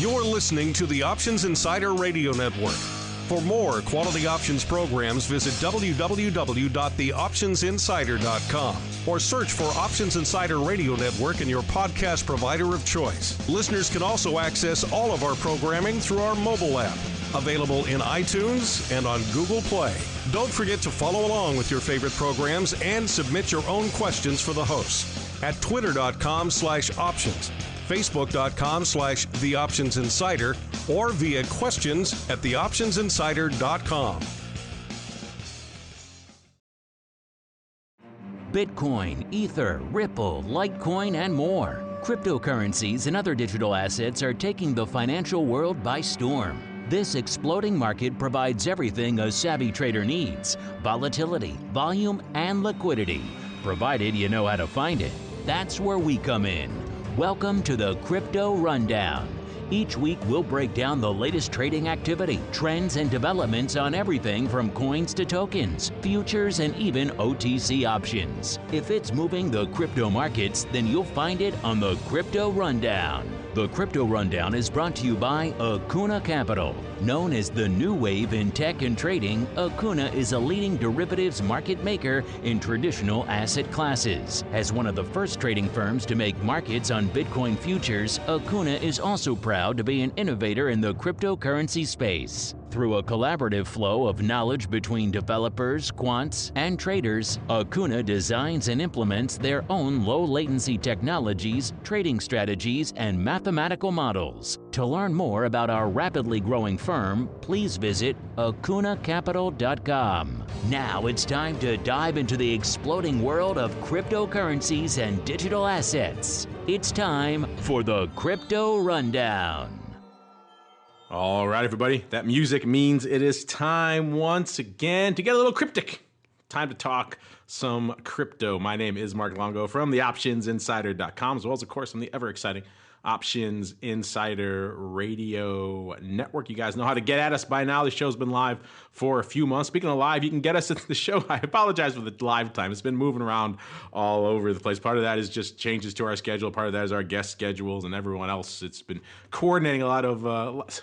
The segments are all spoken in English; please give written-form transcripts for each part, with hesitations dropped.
You're listening to the Options Insider Radio Network. For more quality options programs, visit www.theoptionsinsider.com or search for Options Insider Radio Network in your podcast provider of choice. Listeners can also access all of our programming through our mobile app, available in iTunes and on Google Play. Don't forget to follow along with your favorite programs and submit your own questions for the hosts at twitter.com/options, facebook.com/theoptionsinsider, or via questions at theoptionsinsider.com. Bitcoin, Ether, Ripple, Litecoin, and more. Cryptocurrencies and other digital assets are taking the financial world by storm. This exploding market provides everything a savvy trader needs: volatility, volume, and liquidity, provided you know how to find it. That's where we come in. Welcome to the Crypto Rundown. Each week, we'll break down the latest trading activity, trends, and developments on everything from coins to tokens, futures, and even OTC options. If it's moving the crypto markets, then you'll find it on the Crypto Rundown. The Crypto Rundown is brought to you by Acuna Capital. Known as the new wave in tech and trading, Acuna is a leading derivatives market maker in traditional asset classes. As one of the first trading firms to make markets on Bitcoin futures, Acuna is also proud to be an innovator in the cryptocurrency space. Through a collaborative flow of knowledge between developers, quants, and traders, Acuna designs and implements their own low-latency technologies, trading strategies, and mathematical models. To learn more about our rapidly growing firm, please visit acunacapital.com. Now it's time to dive into the exploding world of cryptocurrencies and digital assets. It's time for the Crypto Rundown. All right, everybody, that music means it is time once again to get a little cryptic. Time to talk some crypto. My name is Mark Longo from theoptionsinsider.com, as well as, of course, from the ever-exciting Options Insider Radio Network. You guys know how to get at us by now. The show's been live for a few months. Speaking of live, you can get us into the show. I apologize for the live time. It's been moving around all over the place. Part of that is just changes to our schedule. Part of that is our guest schedules and everyone else. It's been coordinating a lot of,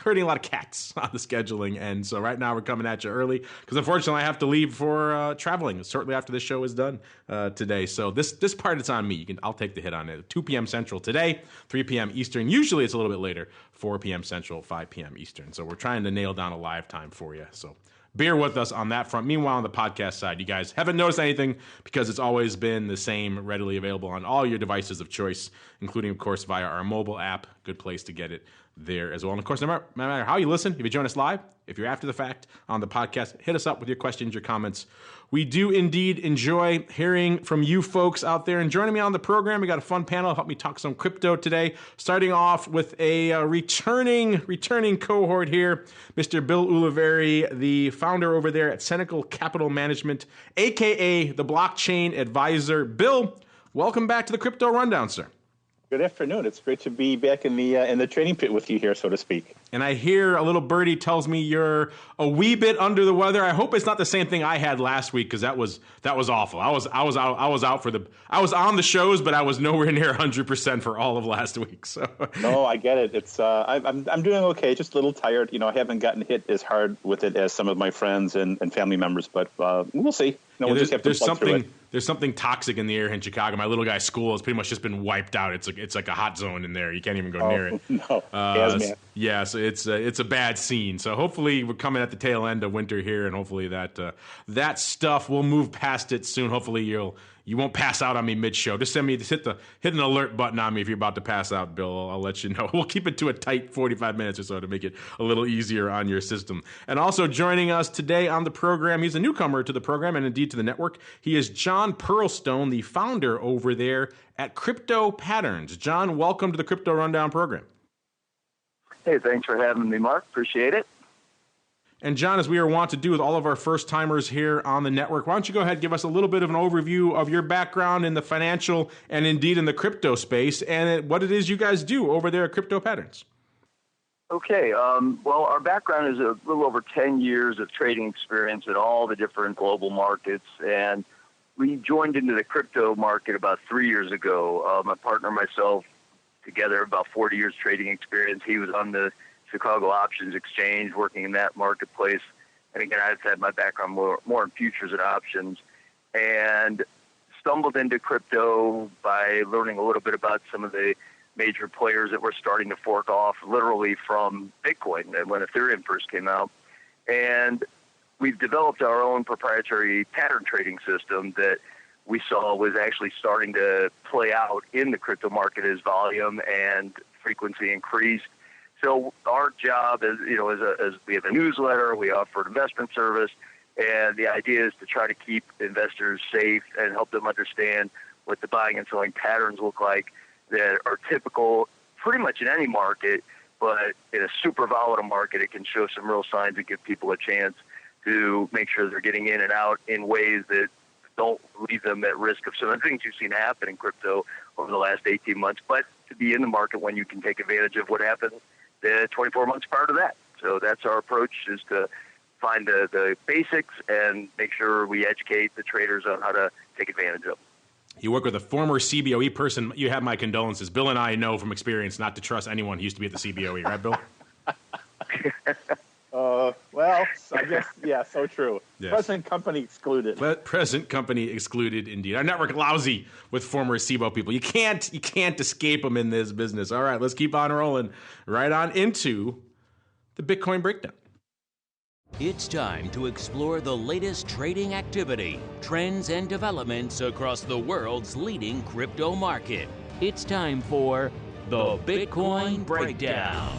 hurting a lot of cats on the scheduling. And so right now we're coming at you early because unfortunately I have to leave for traveling shortly after the show is done today. So this part, it's on me. I'll take the hit on it. 2 p.m. Central today, 3 p.m. Eastern. Usually it's a little bit later, 4 p.m. Central, 5 p.m. Eastern. So we're trying to nail down a live time for you. So bear with us on that front. Meanwhile, on the podcast side, you guys haven't noticed anything because it's always been the same, readily available on all your devices of choice, including, of course, via our mobile app. Good place to get it there as well. And, of course, no matter how you listen, if you join us live, if you're after the fact on the podcast, hit us up with your questions, your comments. We do indeed enjoy hearing from you folks out there. And joining me on the program, we got a fun panel to help me talk some crypto today. Starting off with a returning cohort here, Mr. Bill Ulivari, the founder over there at Senecal Capital Management, a.k.a. the Blockchain Advisor. Bill, welcome back to the Crypto Rundown, sir. Good afternoon. It's great to be back in the training pit with you here, so to speak. And I hear a little birdie tells me you're a wee bit under the weather. I hope it's not the same thing I had last week because that was awful. I was on the shows, but I was nowhere near 100% for all of last week. So no, I get it. It's I'm doing okay. Just a little tired. I haven't gotten hit as hard with it as some of my friends and family members, but we'll see. We'll just have to plug through it. There's something toxic in the air in Chicago. My little guy's school has pretty much just been wiped out. It's like a hot zone in there. You can't even go near it. No, yeah, so it's a bad scene. So hopefully we're coming at the tail end of winter here, and hopefully that stuff will move past it soon. Hopefully you won't pass out on me mid-show. Just hit an alert button on me if you're about to pass out, Bill. I'll let you know. We'll keep it to a tight 45 minutes or so to make it a little easier on your system. And also joining us today on the program, he's a newcomer to the program and indeed to the network. He is John Pearlstone, the founder over there at Crypto Patterns. John, welcome to the Crypto Rundown program. Hey, thanks for having me, Mark. Appreciate it. And John, as we are wont to do with all of our first-timers here on the network, why don't you go ahead and give us a little bit of an overview of your background in the financial and indeed in the crypto space and what it is you guys do over there at Crypto Patterns. Okay. Well, our background is a little over 10 years of trading experience in all the different global markets, and we joined into the crypto market about 3 years ago. My partner and myself together, about 40 years trading experience. He was on the Chicago Options Exchange, working in that marketplace. And again, I've had my background more in futures and options, and stumbled into crypto by learning a little bit about some of the major players that were starting to fork off literally from Bitcoin and when Ethereum first came out. And we've developed our own proprietary pattern trading system that we saw was actually starting to play out in the crypto market as volume and frequency increased. So our job is, as we have a newsletter, we offer an investment service, and the idea is to try to keep investors safe and help them understand what the buying and selling patterns look like that are typical pretty much in any market, but in a super volatile market, it can show some real signs and give people a chance to make sure they're getting in and out in ways that don't leave them at risk of some of the things you've seen happen in crypto over the last 18 months, but to be in the market when you can take advantage of what happened the 24 months prior to that. So that's our approach, is to find the basics and make sure we educate the traders on how to take advantage of them. You work with a former CBOE person. You have my condolences. Bill and I know from experience not to trust anyone who used to be at the CBOE, right, Bill? Well, I guess, yeah, so true. Yes. Present company excluded. Present company excluded, indeed. Our network lousy with former CBOE people. You can't escape them in this business. All right, let's keep on rolling right on into the Bitcoin breakdown. It's time to explore the latest trading activity, trends, and developments across the world's leading crypto market. It's time for the Bitcoin Breakdown.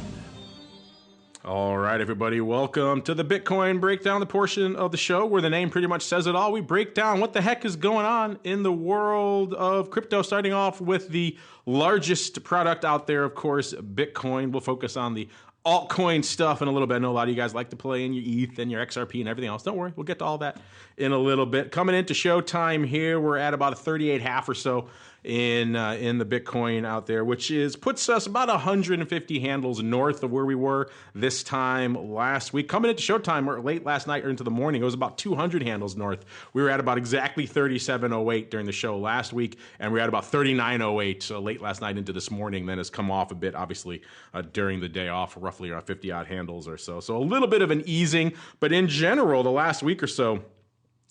All right, everybody, welcome to the Bitcoin Breakdown, the portion of the show where the name pretty much says it all. We break down what the heck is going on in the world of crypto, starting off with the largest product out there, of course, Bitcoin. We'll focus on the altcoin stuff in a little bit. I know a lot of you guys like to play in your ETH and your XRP and everything else. Don't worry, we'll get to all that in a little bit. Coming into showtime here, we're at about a 38.5 or so in the Bitcoin out there, which puts us about 150 handles north of where we were this time last week. Coming into showtime, or late last night or into the morning, it was about 200 handles north. We were at about exactly 37.08 during the show last week, and we were at about 39.08 so late last night into this morning. Then has come off a bit, obviously, during the day off, roughly around 50 odd handles or so. So a little bit of an easing, but in general, the last week or so,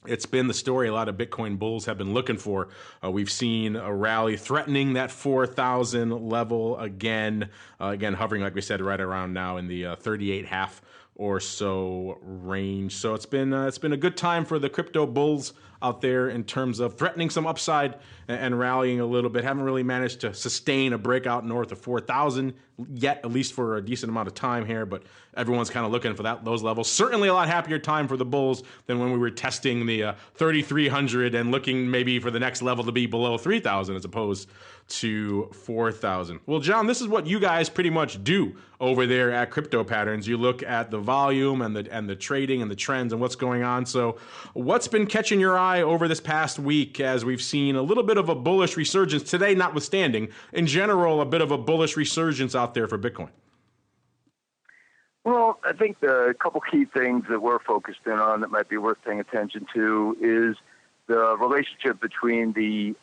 it's been the story a lot of Bitcoin bulls have been looking for. We've seen a rally threatening that 4,000 level again, hovering, like we said, right around now in the 38.5 or so range. So it's been a good time for the crypto bulls out there in terms of threatening some upside and rallying a little bit. Haven't really managed to sustain a breakout north of 4,000 yet, at least for a decent amount of time here, but everyone's kind of looking for those levels. Certainly a lot happier time for the bulls than when we were testing the 3,300 and looking maybe for the next level to be below 3,000 as opposed to 4,000. Well, John, this is what you guys pretty much do over there at Crypto Patterns. You look at the volume and the trading and the trends and what's going on. So what's been catching your eye over this past week as we've seen a little bit of a bullish resurgence today, notwithstanding, in general, a bit of a bullish resurgence out there for Bitcoin? Well, I think the couple key things that we're focused in on that might be worth paying attention to is the relationship between the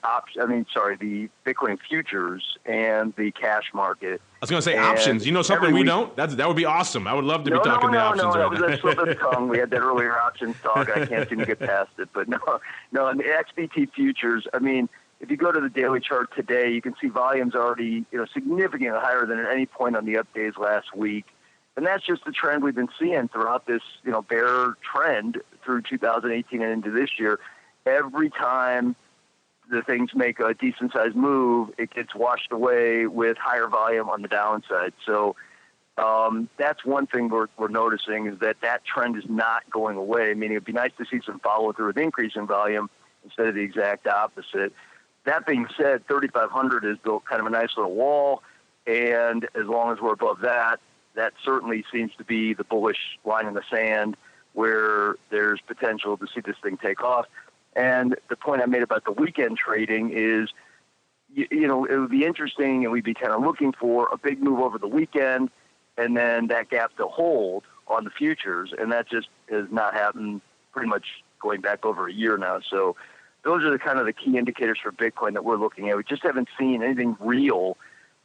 Bitcoin futures and the cash market. I was going to say options. You know something we don't? That would be awesome. I would love to be talking the options right now. No, that was a slip of the tongue. We had that earlier options talk. I can't seem to get past it. But no, and the XBT futures, I mean, if you go to the daily chart today, you can see volumes already, significantly higher than at any point on the up days last week. And that's just the trend we've been seeing throughout this, bear trend through 2018 and into this year. Every time the things make a decent sized move, it gets washed away with higher volume on the downside. So that's one thing we're noticing, is that trend is not going away. Meaning it'd be nice to see some follow through with increase in volume instead of the exact opposite. That being said, 3,500 is built kind of a nice little wall, and as long as we're above that, that certainly seems to be the bullish line in the sand where there's potential to see this thing take off. And the point I made about the weekend trading is, it would be interesting, and we'd be kind of looking for a big move over the weekend and then that gap to hold on the futures. And that just has not happened pretty much going back over a year now. So those are the kind of the key indicators for Bitcoin that we're looking at. We just haven't seen anything real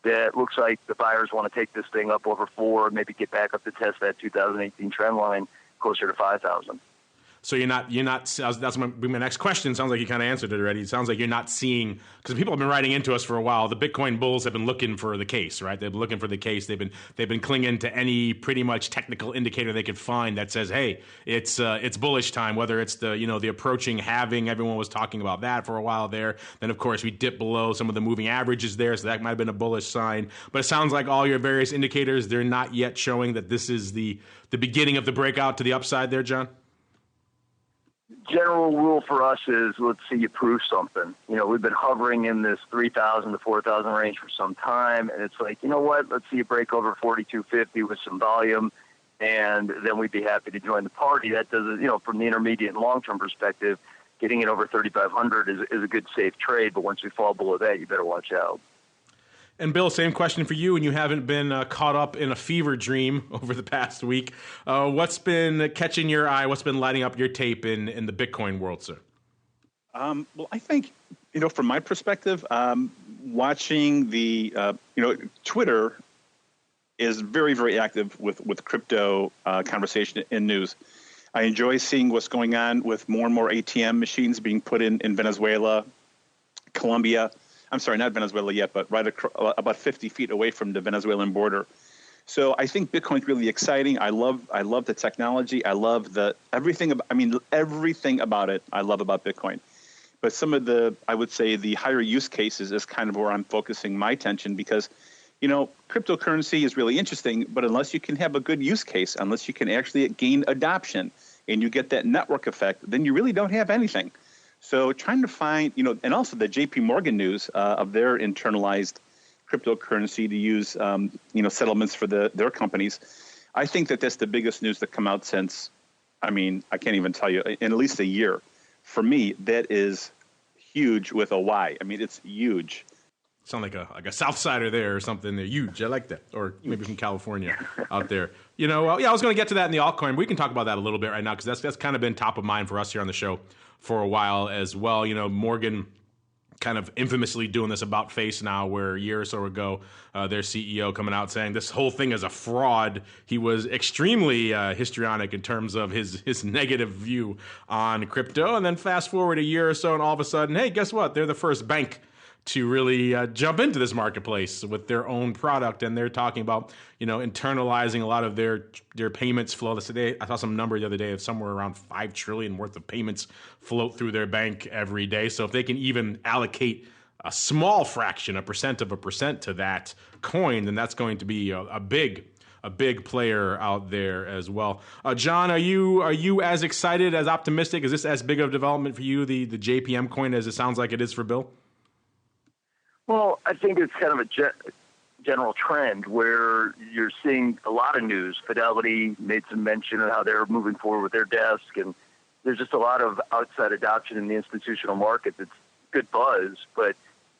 that looks like the buyers want to take this thing up over 4, maybe get back up to test that 2018 trend line closer to 5,000. So that's my next question. Sounds like you kind of answered it already. It sounds like you're not seeing, because people have been writing into us for a while. The Bitcoin bulls have been looking for the case, right? They've been looking for the case. They've been clinging to any pretty much technical indicator they could find that says, hey, it's bullish time. Whether it's the approaching halving, everyone was talking about that for a while there. Then of course we dipped below some of the moving averages there, so that might have been a bullish sign. But it sounds like all your various indicators, they're not yet showing that this is the beginning of the breakout to the upside there, John. General rule for us is, let's see you prove something. We've been hovering in this 3,000 to 4,000 range for some time, and it's like, you know what, let's see you break over 4,250 with some volume, and then we'd be happy to join the party. That doesn't, from the intermediate and long-term perspective, getting it over 3,500 is a good, safe trade, but once we fall below that, you better watch out. And Bill, same question for you, and you haven't been caught up in a fever dream over the past week. What's been catching your eye? What's been lighting up your tape in the Bitcoin world, sir? Well, I think, from my perspective, watching the, Twitter is very, very active with crypto conversation and news. I enjoy seeing what's going on with more and more ATM machines being put in Venezuela, Colombia. I'm sorry, not Venezuela yet, but right about 50 feet away from the Venezuelan border. So I think Bitcoin's really exciting. I love the technology. I love everything about it. I love about Bitcoin. But some of I would say the higher use cases is kind of where I'm focusing my attention because, cryptocurrency is really interesting, but unless you can have a good use case, unless you can actually gain adoption and you get that network effect, then you really don't have anything. So trying to find, and also the JP Morgan news of their internalized cryptocurrency to use, settlements for their companies. I think that's the biggest news that come out since, I can't even tell you, in at least a year. For me, that is huge with a Y. It's huge. Sound like a South Sider there or something. They're huge. I like that. Or maybe from California out there. I was going to get to that in the altcoin. We can talk about that a little bit right now because that's kind of been top of mind for us here on the show for a while as well. Morgan kind of infamously doing this about face now, where a year or so ago, their CEO coming out saying this whole thing is a fraud. He was extremely histrionic in terms of his negative view on crypto. And then fast forward a year or so, and all of a sudden, hey, guess what? They're the first bank to really jump into this marketplace with their own product, and they're talking about internalizing a lot of their payments flow. I saw some number the other day of somewhere around $5 trillion worth of payments float through their bank every day. So if they can even allocate a small fraction, a percent to that coin, then that's going to be a big player out there as well. John, are you as excited, as optimistic? Is this as big of a development for you, the JPM coin, as it sounds like it is for Bill? Well, I think it's kind of a general trend where you're seeing a lot of news. Fidelity made some mention of how they're moving forward with their desk, and there's just a lot of outside adoption in the institutional market that's good buzz, but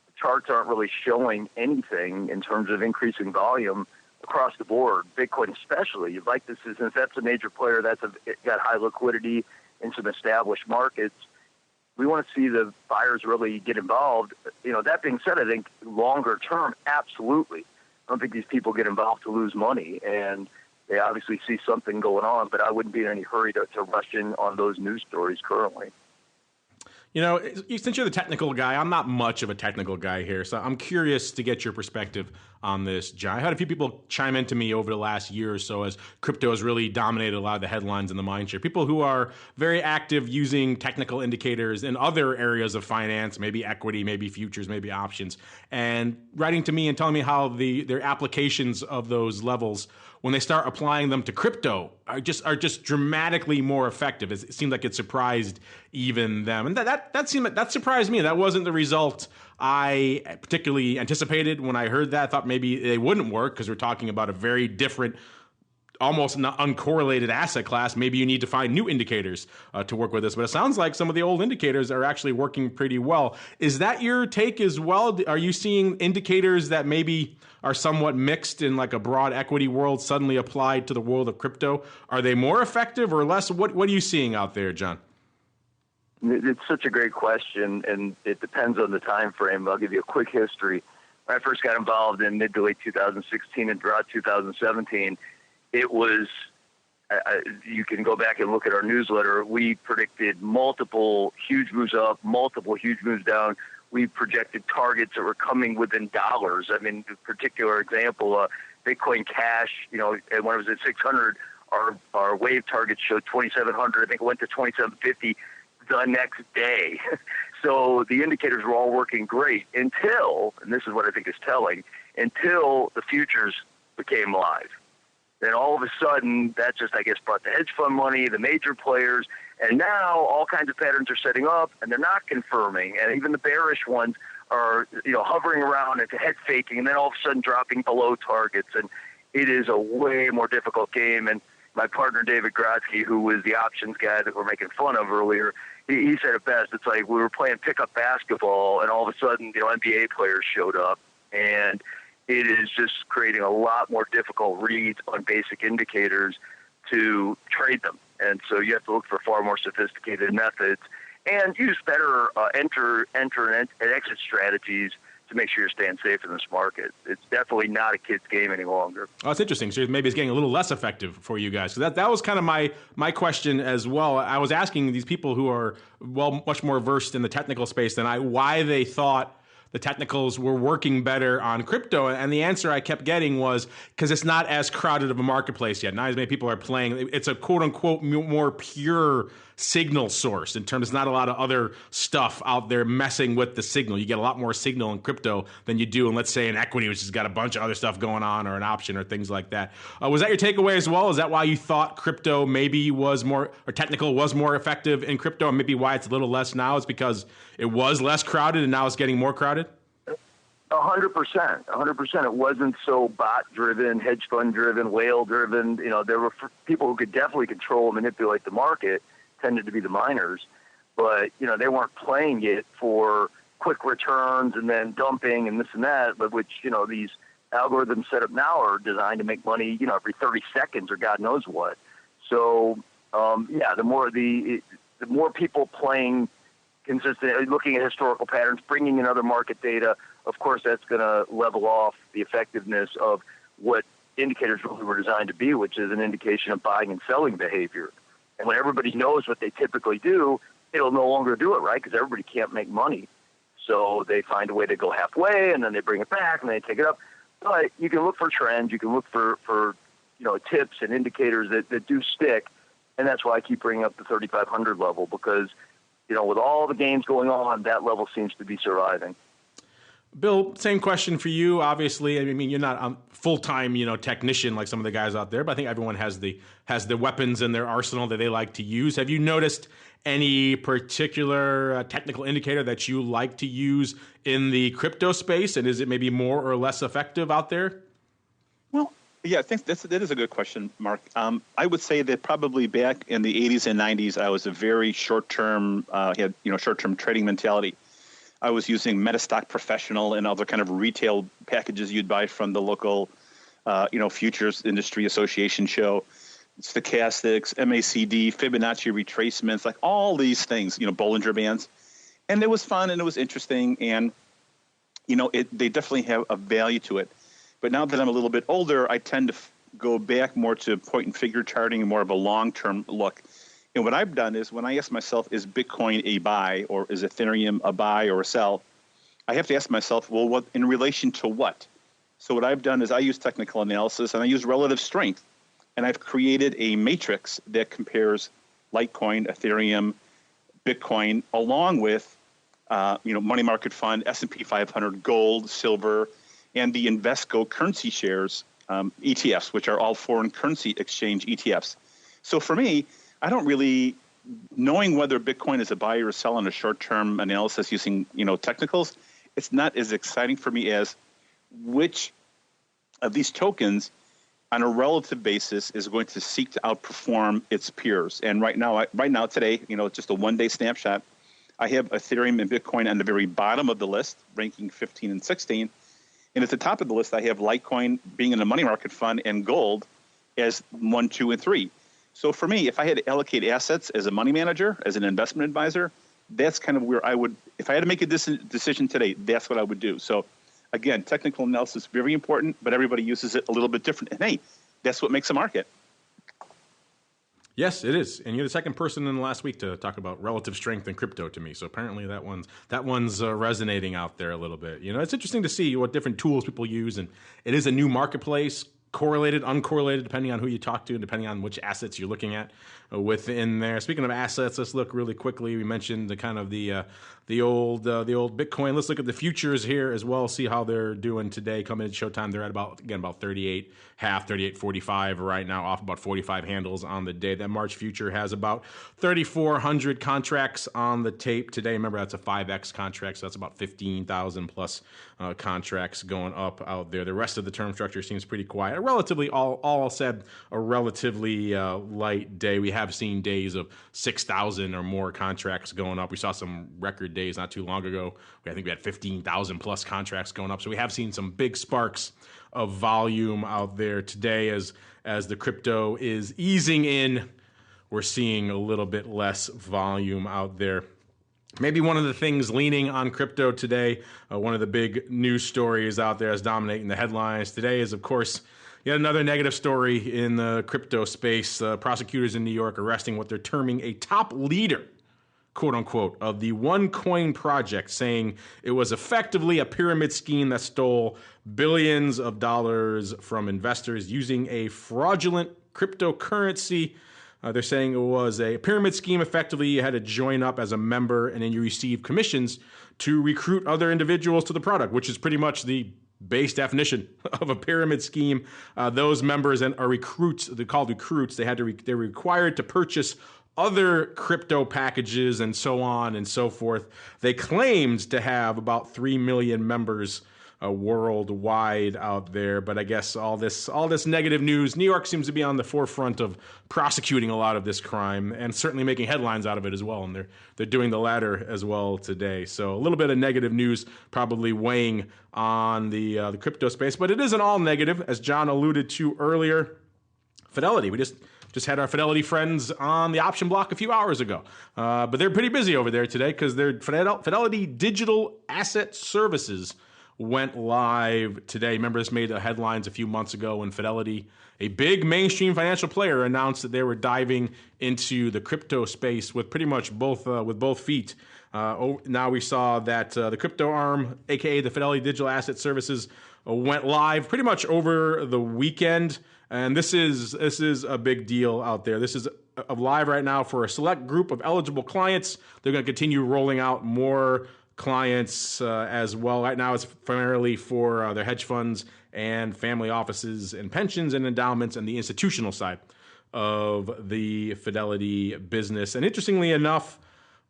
the charts aren't really showing anything in terms of increasing volume across the board, Bitcoin especially. You'd like to see, since that's a major player, it got high liquidity in some established markets, we want to see the buyers really get involved. That being said, I think longer term, absolutely. I don't think these people get involved to lose money, and they obviously see something going on, but I wouldn't be in any hurry to rush in on those news stories currently. Since you're the technical guy, I'm not much of a technical guy here, so I'm curious to get your perspective on this, John. I had a few people chime into me over the last year or so as crypto has really dominated a lot of the headlines and the mind share. People who are very active using technical indicators in other areas of finance, maybe equity, maybe futures, maybe options, and writing to me and telling me how their applications of those levels, when they start applying them to crypto, are just dramatically more effective. It seemed like it surprised even them, and that surprised me. That wasn't the result I particularly anticipated when I heard that. I thought maybe they wouldn't work because we're talking about a very different, almost uncorrelated asset class. Maybe you need to find new indicators to work with this. But it sounds like some of the old indicators are actually working pretty well. Is that your take as well? Are you seeing indicators that maybe are somewhat mixed in like a broad equity world suddenly applied to the world of crypto? Are they more effective or less? What are you seeing out there, John? It's such a great question, and it depends on the time frame. I'll give you a quick history. when I first got involved in mid to late 2016 and throughout 2017, it was, you can go back and look at our newsletter. We predicted multiple huge moves up, multiple huge moves down. We projected targets that were coming within dollars. I mean, a particular example, Bitcoin Cash, you know, and when it was at 600, our wave target showed 2,700. I think it went to 2,750 the next day. So the indicators were all working great until, and this is what I think is telling, until the futures became live. Then all of a sudden, that just, I guess, brought the hedge fund money, the major players, and now all kinds of patterns are setting up, and they're not confirming. And even the bearish ones are, you know, hovering around into head faking, and then all of a sudden dropping below targets. And it is a way more difficult game. And my partner, David Grotsky, who was the options guy that we're making fun of earlier, he said it best. It's like we were playing pickup basketball, and all of a sudden, you know, NBA players showed up, and it is just creating a lot more difficult reads on basic indicators to trade them. And so you have to look for far more sophisticated methods and use better enter and exit strategies to make sure you're staying safe in this market. It's definitely not a kid's game any longer. Oh, that's interesting. So maybe it's getting a little less effective for you guys. So that was kind of my question as well. I was asking these people who are much more versed in the technical space than I, why they thought the technicals were working better on crypto. And the answer I kept getting was because it's not as crowded of a marketplace yet. Not as many people are playing. It's a quote unquote more pure signal source in terms of not a lot of other stuff out there messing with the signal. You get a lot more signal in crypto than you do in, let's say, an equity, which has got a bunch of other stuff going on, or an option or things like that. Was that your takeaway as well? Is that why you thought crypto maybe was more, or technical was more effective in crypto, and maybe why it's a little less now is because it was less crowded and now it's getting more crowded? 100%. It wasn't so bot-driven, hedge fund-driven, whale-driven. You know, there were people who could definitely control and manipulate the market, tended to be the miners, but, you know, they weren't playing it for quick returns and then dumping and this and that, but which, you know, these algorithms set up now are designed to make money, you know, every 30 seconds or God knows what. So, the more people playing consistent, looking at historical patterns, bringing in other market data, of course, that's going to level off the effectiveness of what indicators really were designed to be, which is an indication of buying and selling behavior. And when everybody knows what they typically do, it'll no longer do it, right? Because everybody can't make money. So they find a way to go halfway, and then they bring it back, and they take it up. But you can look for trends. You can look for you know, tips and indicators that do stick. And that's why I keep bringing up the 3,500 level, because, you know, with all the games going on, that level seems to be surviving. Bill, same question for you. Obviously, I mean, you're not a full-time, you know, technician like some of the guys out there, but I think everyone has the weapons in their arsenal that they like to use. Have you noticed any particular technical indicator that you like to use in the crypto space, and is it maybe more or less effective out there? Well, yeah, I think that is a good question, Mark. I would say that probably back in the 80s and 90s, I was a very short-term, had, you know, short-term trading mentality. I was using Metastock Professional and other kind of retail packages you'd buy from the local, you know, Futures Industry Association show, stochastics, MACD, Fibonacci retracements, like all these things, you know, Bollinger Bands. And it was fun and it was interesting. And, you know, they definitely have a value to it. But now that I'm a little bit older, I tend to go back more to point and figure charting and more of a long-term look. And what I've done is when I ask myself, is Bitcoin a buy or is Ethereum a buy or a sell? I have to ask myself, well, what in relation to what? So what I've done is I use technical analysis and I use relative strength. And I've created a matrix that compares Litecoin, Ethereum, Bitcoin, along with, you know, money market fund, S&P 500, gold, silver, and the Invesco currency shares, ETFs, which are all foreign currency exchange ETFs. So for me, I don't really, knowing whether Bitcoin is a buy or a sell on a short-term analysis using, you know, technicals, it's not as exciting for me as which of these tokens on a relative basis is going to seek to outperform its peers. And right now, today, you know, just a one-day snapshot, I have Ethereum and Bitcoin on the very bottom of the list, ranking 15 and 16. And at the top of the list, I have Litecoin being in the money market fund and gold as 1, 2, and 3. So for me, if I had to allocate assets as a money manager, as an investment advisor, that's kind of where I would, if I had to make a decision today, that's what I would do. So again, technical analysis is very important, but everybody uses it a little bit different. And hey, that's what makes a market. Yes, it is. And you're the second person in the last week to talk about relative strength in crypto to me. So apparently that one's resonating out there a little bit. You know, it's interesting to see what different tools people use, and it is a new marketplace, correlated, uncorrelated, depending on who you talk to and depending on which assets you're looking at within there. Speaking of assets, let's look really quickly. We mentioned the old Bitcoin. Let's look at the futures here as well, see how they're doing today. Coming at showtime, they're at about 38.45 right now, off about 45 handles on the day. That March future has about 3,400 contracts on the tape today. Remember, that's a 5x contract, so that's about 15,000 plus contracts going up out there. The rest of the term structure seems pretty quiet. All said, a relatively light day. We have seen days of 6,000 or more contracts going up. We saw some record days not too long ago. I think we had 15,000 plus contracts going up. So we have seen some big sparks of volume out there today as the crypto is easing in. We're seeing a little bit less volume out there. Maybe one of the things leaning on crypto today, one of the big news stories out there is dominating the headlines today is, of course, yet another negative story in the crypto space. Prosecutors in New York arresting what they're terming a top leader, quote unquote, of the OneCoin project, saying it was effectively a pyramid scheme that stole billions of dollars from investors using a fraudulent cryptocurrency. They're saying it was a pyramid scheme. Effectively, you had to join up as a member and then you receive commissions to recruit other individuals to the product, which is pretty much the base definition of a pyramid scheme. Those members are recruits. They're called recruits. They're required to purchase other crypto packages and so on and so forth. They claimed to have about 3 million members worldwide out there, but I guess all this negative news, New York seems to be on the forefront of prosecuting a lot of this crime and certainly making headlines out of it as well, and they're doing the latter as well today. So a little bit of negative news probably weighing on the crypto space, but it isn't all negative, as John alluded to earlier. Fidelity, we just had our Fidelity friends on the option block a few hours ago. But they're pretty busy over there today because their Fidelity Digital Asset Services went live today. Remember, this made the headlines a few months ago when Fidelity, a big mainstream financial player, announced that they were diving into the crypto space with pretty much both feet. Now we saw that the crypto arm, aka the Fidelity Digital Asset Services, went live pretty much over the weekend. And this is a big deal out there. This is live right now for a select group of eligible clients. They're going to continue rolling out more clients as well. Right now, it's primarily for their hedge funds and family offices and pensions and endowments and the institutional side of the Fidelity business. And interestingly enough,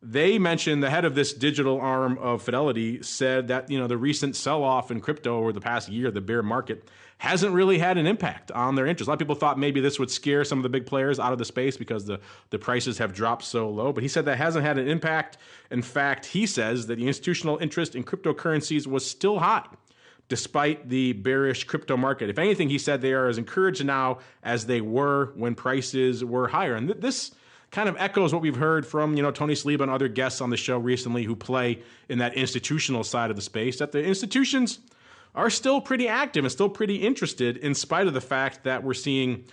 they mentioned the head of this digital arm of Fidelity said that, the recent sell-off in crypto over the past year, the bear market, hasn't really had an impact on their interest. A lot of people thought maybe this would scare some of the big players out of the space because the prices have dropped so low. But he said that hasn't had an impact. In fact, he says that the institutional interest in cryptocurrencies was still high despite the bearish crypto market. If anything, he said they are as encouraged now as they were when prices were higher. And this kind of echoes what we've heard from, Tony Saliba and other guests on the show recently who play in that institutional side of the space, that the institutions are still pretty active and still pretty interested in spite of the fact that we're seeing,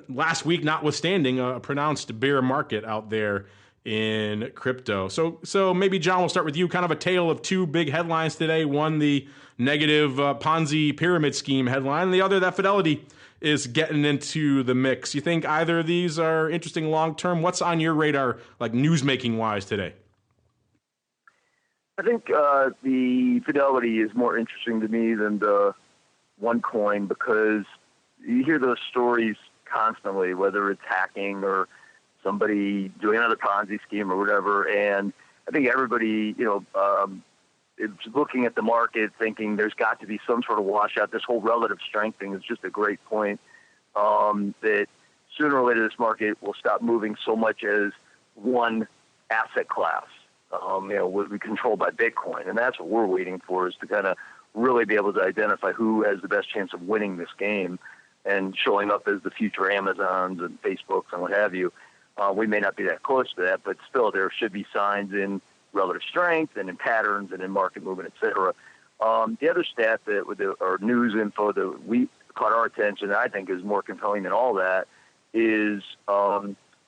last week notwithstanding, a pronounced bear market out there in crypto. So maybe, John, we'll start with you. Kind of a tale of two big headlines today. One, the negative Ponzi pyramid scheme headline, and the other, that Fidelity is getting into the mix. You think either of these are interesting long-term? What's on your radar, like news-making wise today? I think the Fidelity is more interesting to me than the OneCoin because you hear those stories constantly, whether it's hacking or somebody doing another Ponzi scheme or whatever. And I think everybody, is looking at the market thinking there's got to be some sort of washout. This whole relative strength thing is just a great point, that sooner or later this market will stop moving so much as one asset class. Would be controlled by Bitcoin. And that's what we're waiting for, is to kind of really be able to identify who has the best chance of winning this game and showing up as the future Amazons and Facebooks and what have you. We may not be that close to that, but still there should be signs in relative strength and in patterns and in market movement, et cetera. The other stat or news info that we caught our attention, that I think is more compelling than all that, is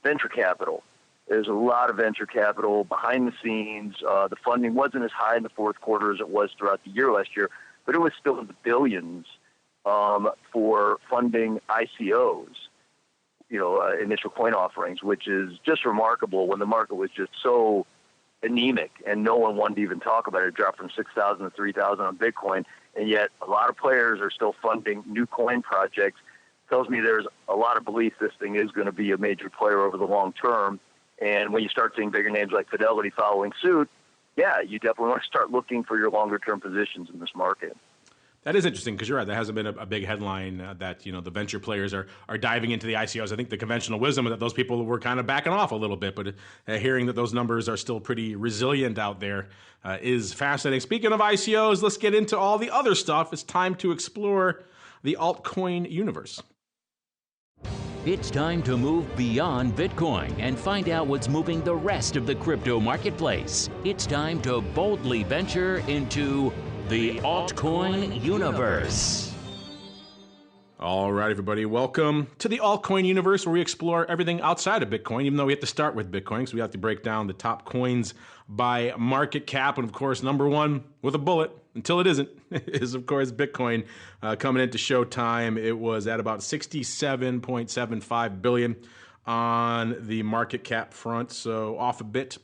venture capital. There's a lot of venture capital behind the scenes. The funding wasn't as high in the fourth quarter as it was throughout the year last year, but it was still in the billions for funding ICOs, initial coin offerings, which is just remarkable when the market was just so anemic and no one wanted to even talk about it. It dropped from 6,000 to 3,000 on Bitcoin, and yet a lot of players are still funding new coin projects. Tells me there's a lot of belief this thing is going to be a major player over the long term. And when you start seeing bigger names like Fidelity following suit, yeah, you definitely want to start looking for your longer-term positions in this market. That is interesting because you're right. There hasn't been a big headline that the venture players are diving into the ICOs. I think the conventional wisdom is that those people were kind of backing off a little bit, but hearing that those numbers are still pretty resilient out there is fascinating. Speaking of ICOs, let's get into all the other stuff. It's time to explore the altcoin universe. It's time to move beyond Bitcoin and find out what's moving the rest of the crypto marketplace. It's time to boldly venture into the altcoin universe. All right, everybody. Welcome to the altcoin universe, where we explore everything outside of Bitcoin, even though we have to start with Bitcoin, so we have to break down the top coins by market cap. And, of course, number one with a bullet, until it isn't, is, of course, Bitcoin. Coming into showtime, it was at about $67.75 billion on the market cap front, so off a bit,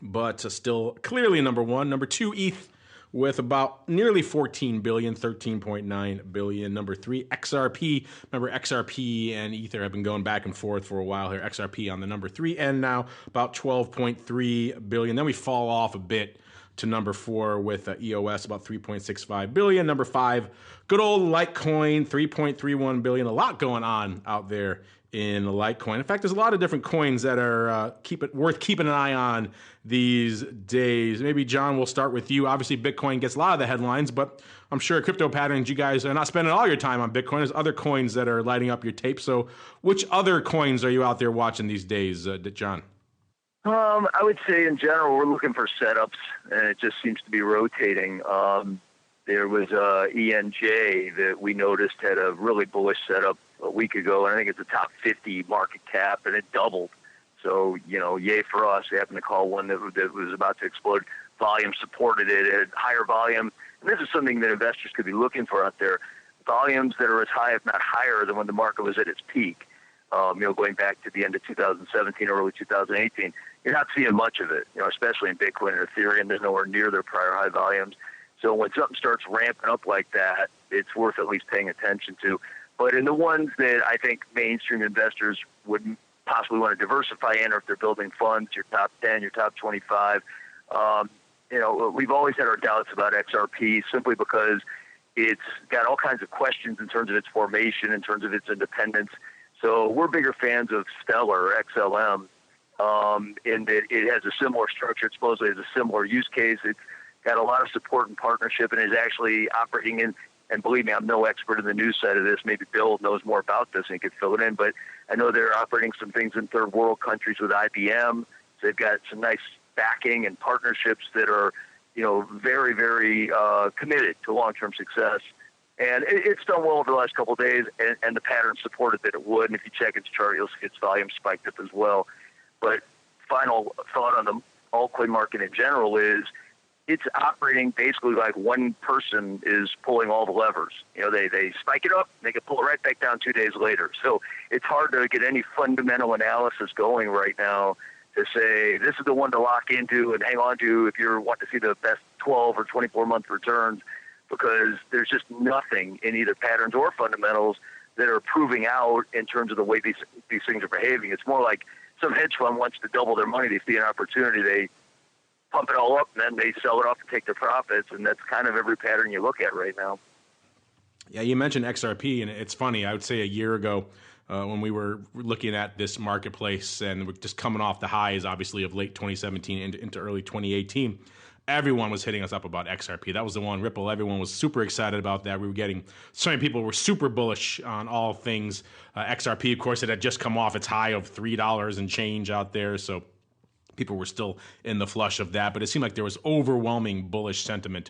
but still clearly number one. Number two, ETH, with about nearly 14 billion, 13.9 billion. Number three, XRP. Remember, XRP and Ether have been going back and forth for a while here. XRP on the number three end now, about 12.3 billion. Then we fall off a bit to number four with EOS, about 3.65 billion. Number five, good old Litecoin, 3.31 billion. A lot going on out there in Litecoin. In fact, there's a lot of different coins that are worth keeping an eye on these days. Maybe, John, we'll start with you. Obviously, Bitcoin gets a lot of the headlines, but I'm sure Crypto Patterns, you guys are not spending all your time on Bitcoin. There's other coins that are lighting up your tape. So which other coins are you out there watching these days, John? I would say in general, we're looking for setups, and it just seems to be rotating. There was ENJ that we noticed had a really bullish setup a week ago, and I think it's a top 50 market cap, and it doubled. So, yay for us. We happened to call one that was about to explode. Volume supported it. It had higher volume. And this is something that investors could be looking for out there. Volumes that are as high, if not higher, than when the market was at its peak. Going back to the end of 2017, early 2018. You're not seeing much of it, especially in Bitcoin and Ethereum. There's nowhere near their prior high volumes. So when something starts ramping up like that, it's worth at least paying attention to. But in the ones that I think mainstream investors would possibly want to diversify in, or if they're building funds, your top 10, your top 25, we've always had our doubts about XRP simply because it's got all kinds of questions in terms of its formation, in terms of its independence. So we're bigger fans of Stellar, or XLM, in that it has a similar structure. It supposedly has a similar use case. It's got a lot of support and partnership, and is actually operating in, and believe me, I'm no expert in the news side of this. Maybe Bill knows more about this and he could fill it in, but I know they're operating some things in third world countries with IBM. So they've got some nice backing and partnerships that are, very, very committed to long-term success. And it's done well over the last couple of days, and the pattern supported that it would. And if you check its chart, you'll see its volume spiked up as well. But final thought on the altcoin market in general is it's operating basically like one person is pulling all the levers. They spike it up, they can pull it right back down 2 days later. So it's hard to get any fundamental analysis going right now to say this is the one to lock into and hang on to if you want to see the best 12 or 24-month returns, because there's just nothing in either patterns or fundamentals that are proving out in terms of the way these things are behaving. It's more like some hedge fund wants to double their money. They see an opportunity, they pump it all up, and then they sell it off and take their profits, and that's kind of every pattern you look at right now. Yeah, you mentioned XRP, and it's funny. I would say a year ago when we were looking at this marketplace, and we're just coming off the highs, obviously, of late 2017 into early 2018, everyone was hitting us up about XRP. That was the one, Ripple. Everyone was super excited about that. We were getting, so many people were super bullish on all things XRP. Of course, it had just come off its high of $3 and change out there, so people were still in the flush of that, but it seemed like there was overwhelming bullish sentiment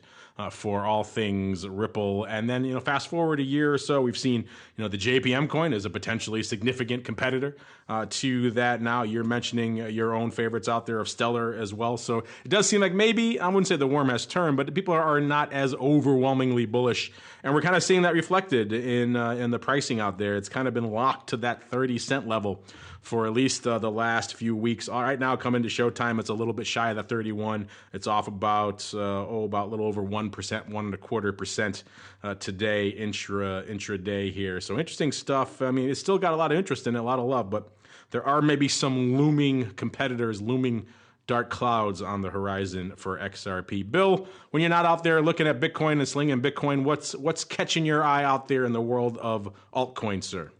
for all things Ripple. And then, fast forward a year or so, we've seen, the JPM coin is a potentially significant competitor to that. Now you're mentioning your own favorites out there of Stellar as well. So it does seem like maybe, I wouldn't say the worm has turned, but people are not as overwhelmingly bullish. And we're kind of seeing that reflected in the pricing out there. It's kind of been locked to that 30-cent level for at least the last few weeks. All right, now come into showtime, it's a little bit shy of the 31. It's off about a little over 1%, 1.25% today, intraday here. So interesting stuff. I mean, it's still got a lot of interest in it, a lot of love, but there are maybe some looming competitors, looming dark clouds on the horizon for XRP. Bill, when you're not out there looking at Bitcoin and slinging Bitcoin, what's catching your eye out there in the world of altcoins, sir?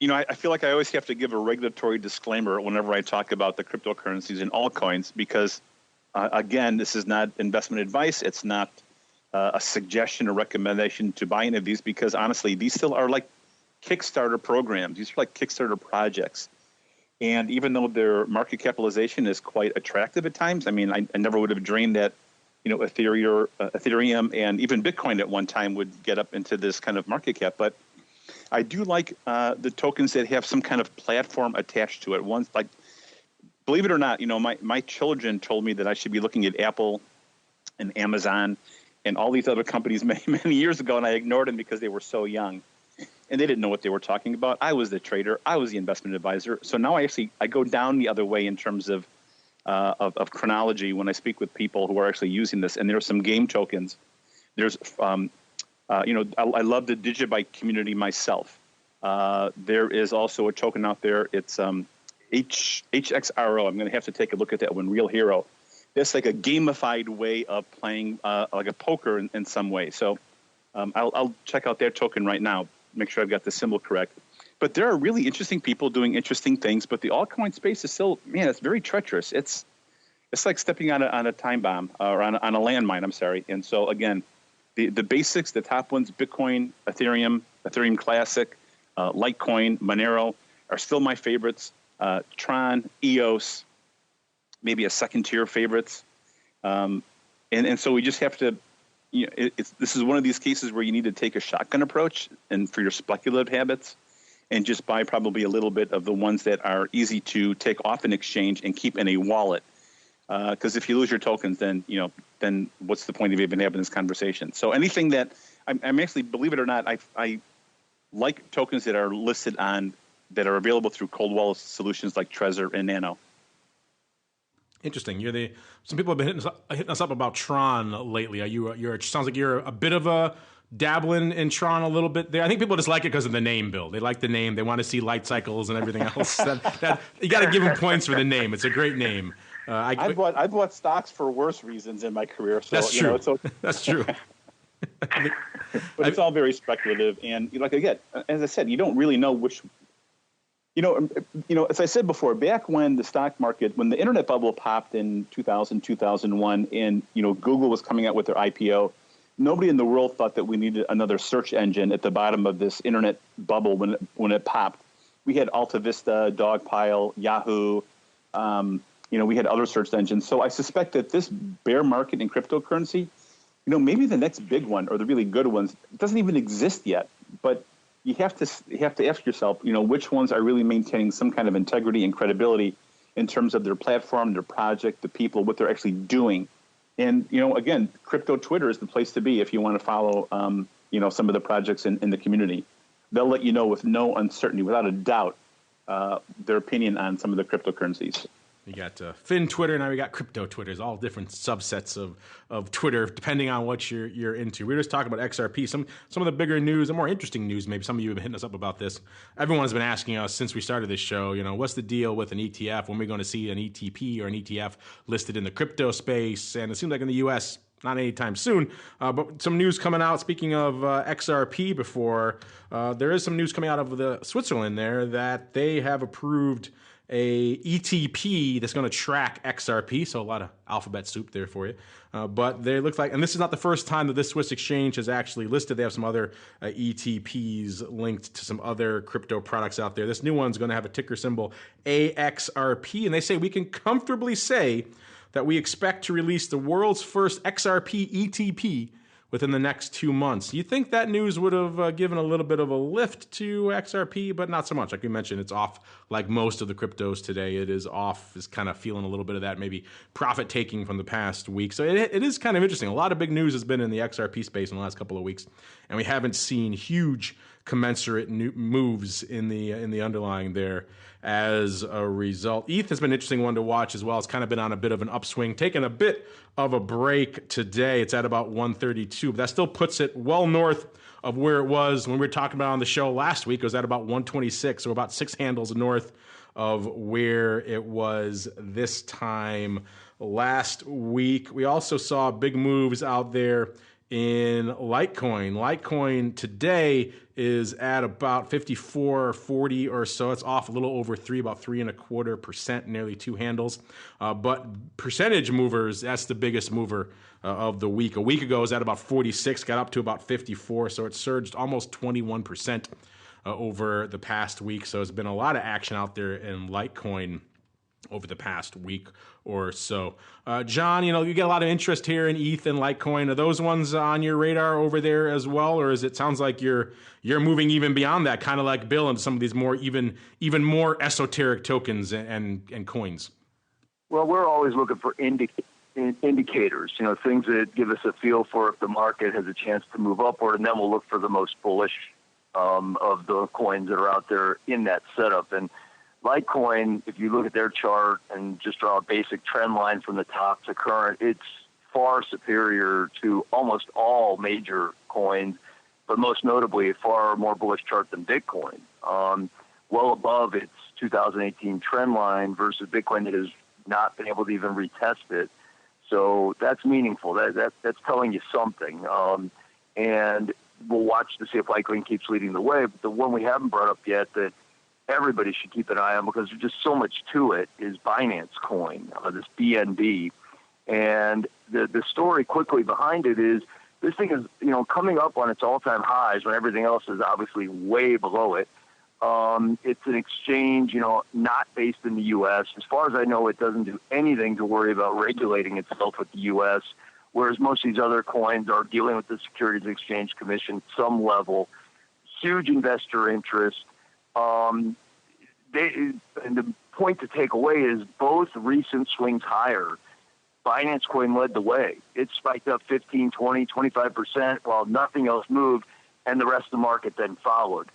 I feel like I always have to give a regulatory disclaimer whenever I talk about the cryptocurrencies and altcoins because, again, this is not investment advice. It's not a suggestion or recommendation to buy any of these because, honestly, these still are like Kickstarter programs. These are like Kickstarter projects. And even though their market capitalization is quite attractive at times, I mean, I never would have dreamed that, Ethereum and even Bitcoin at one time would get up into this kind of market cap. But I do like the tokens that have some kind of platform attached to it. Once, like, believe it or not, my children told me that I should be looking at Apple and Amazon and all these other companies many, many years ago, and I ignored them because they were so young. And they didn't know what they were talking about. I was the trader. I was the investment advisor. So now I go down the other way in terms of chronology when I speak with people who are actually using this. And there are some game tokens. There's I love the Digibyte community myself. There is also a token out there. It's HXRO. I'm going to have to take a look at that one, Real Hero. It's like a gamified way of playing like a poker in some way. So I'll check out their token right now, make sure I've got the symbol correct. But there are really interesting people doing interesting things. But the altcoin space is still, it's very treacherous. It's like stepping on a time bomb or on a landmine, I'm sorry. And so, again, the basics, the top ones, Bitcoin, Ethereum Classic, Litecoin, Monero are still my favorites. TRON, EOS, maybe a second tier favorites. And so we just have to, this is one of these cases where you need to take a shotgun approach and for your speculative habits and just buy probably a little bit of the ones that are easy to take off an exchange and keep in a wallet. Because if you lose your tokens, then what's the point of even having this conversation? So anything that I'm actually, believe it or not, I like tokens that are listed on that are available through cold wallet solutions like Trezor and Nano. Interesting. Some people have been hitting us up about TRON lately. Sounds like you're a bit of a dabbling in TRON a little bit there. I think people just like it because of the name, Bill. They like the name. They want to see light cycles and everything else. You got to give them points for the name. It's a great name. I've bought stocks for worse reasons in my career. So, that's true. That's true. But it's all very speculative. And again, as I said, you don't really know which. As I said before, back when the stock market, when the internet bubble popped in 2000, 2001, and Google was coming out with their IPO, nobody in the world thought that we needed another search engine at the bottom of this internet bubble when it popped. We had Alta Vista, Dogpile, Yahoo. We had other search engines. So I suspect that this bear market in cryptocurrency, maybe the next big one or the really good ones doesn't even exist yet. But you have to ask yourself, which ones are really maintaining some kind of integrity and credibility in terms of their platform, their project, the people, what they're actually doing. And, again, crypto Twitter is the place to be if you want to follow, some of the projects in the community. They'll let you know with no uncertainty, without a doubt, their opinion on some of the cryptocurrencies. You got Fin Twitter, now we got crypto Twitters, all different subsets of Twitter, depending on what you're into. We were just talking about XRP, some of the bigger news, and more interesting news, maybe some of you have been hitting us up about this. Everyone has been asking us since we started this show, what's the deal with an ETF? When are we going to see an ETP or an ETF listed in the crypto space? And it seems like in the U.S., not anytime soon, but some news coming out. Speaking of XRP before, there is some news coming out of Switzerland there that they have approved a ETP that's going to track XRP. So a lot of alphabet soup there for you. But they look like, and this is not the first time that this Swiss exchange has actually listed. They have some other ETPs linked to some other crypto products out there. This new one's going to have a ticker symbol AXRP, and they say we can comfortably say that we expect to release the world's first XRP ETP within the next 2 months. You think that news would have given a little bit of a lift to XRP, but not so much. Like we mentioned, it's off like most of the cryptos today. It is off, is kind of feeling a little bit of that maybe profit taking from the past week. So it is kind of interesting. A lot of big news has been in the XRP space in the last couple of weeks, and we haven't seen huge commensurate moves in the underlying there as a result. ETH has been an interesting one to watch as well. It's kind of been on a bit of an upswing, taking a bit of a break today. It's at about 132, but that still puts it well north of where it was when we were talking about on the show last week. It was at about 126, so about 6 handles north of where it was this time last week. We also saw big moves out there in Litecoin. Litecoin today is at about 54.40 or so. It's off a little over 3, about 3.25%, nearly 2 handles. But percentage movers, that's the biggest mover of the week. A week ago, it was at about 46, got up to about 54, so it surged almost 21% over the past week. So there's been a lot of action out there in Litecoin over the past week or so. John, you get a lot of interest here in ETH and Litecoin. Are those ones on your radar over there as well, or is it sounds like you're moving even beyond that, kind of like Bill, into some of these more even more esoteric tokens and coins? Well, we're always looking for indicators, things that give us a feel for if the market has a chance to move upward, and then we'll look for the most bullish of the coins that are out there in that setup. And Litecoin, if you look at their chart and just draw a basic trend line from the top to current, it's far superior to almost all major coins, but most notably a far more bullish chart than Bitcoin. Well above its 2018 trend line versus Bitcoin that has not been able to even retest it. So that's meaningful. That's telling you something. And we'll watch to see if Litecoin keeps leading the way. But the one we haven't brought up yet that everybody should keep an eye on, because there's just so much to it, is Binance Coin, this BNB. And the story quickly behind it is this thing is, coming up on its all-time highs when everything else is obviously way below it. It's an exchange, not based in the U.S. As far as I know, it doesn't do anything to worry about regulating itself with the U.S., whereas most of these other coins are dealing with the Securities and Exchange Commission at some level. Huge investor interest. And the point to take away is both recent swings higher. Binance Coin led the way. It spiked up 15, 20, 25% while nothing else moved, and the rest of the market then followed.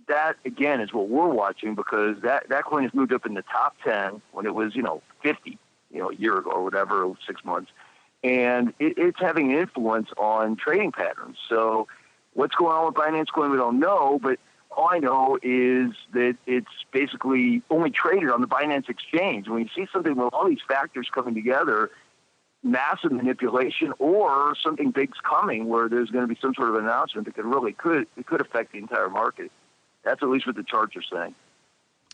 That, again, is what we're watching, because that coin has moved up in the top 10 when it was, 50, a year ago or whatever, 6 months. And it's having an influence on trading patterns. So what's going on with Binance Coin, we don't know, but all I know is that it's basically only traded on the Binance exchange. When you see something with all these factors coming together, massive manipulation or something big's coming where there's going to be some sort of announcement that could affect the entire market. That's at least what the charts are saying.